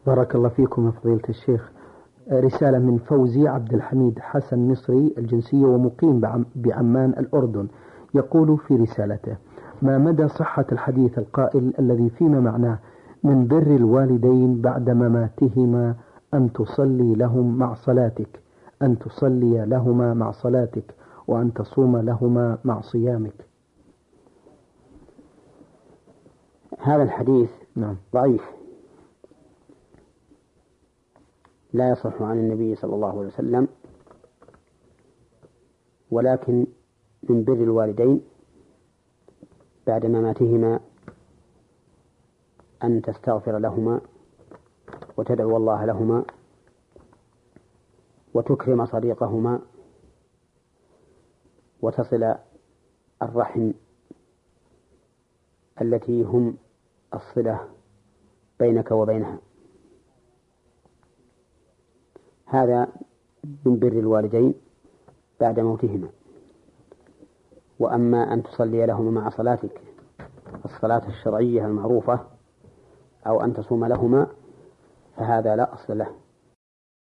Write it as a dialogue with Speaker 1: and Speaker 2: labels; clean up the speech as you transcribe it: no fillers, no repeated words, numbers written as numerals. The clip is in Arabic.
Speaker 1: بارك الله فيكم يا فضيلة الشيخ. رسالة من فوزي عبد الحميد حسن مصري الجنسية ومقيم بعمان الأردن. يقول في رسالته: ما مدى صحة الحديث القائل الذي فيما معناه من بر الوالدين بعد مماتهما أن تصلي لهم مع صلاتك، أن تصلي لهما مع صلاتك، وأن تصوم لهما مع صيامك؟
Speaker 2: هذا الحديث
Speaker 1: نعم.
Speaker 2: ضعيف، لا يصح عن النبي صلى الله عليه وسلم، ولكن من بر الوالدين بعد مماتهما أن تستغفر لهما وتدعو الله لهما وتكرم صديقهما وتصل الرحم التي هم الصلة بينك وبينها. هذا من بر الوالدين بعد موتهما. وأما أن تصلي لهما مع صلاتك الصلاة الشرعية المعروفة أو أن تصوم لهما فهذا لا أصل له.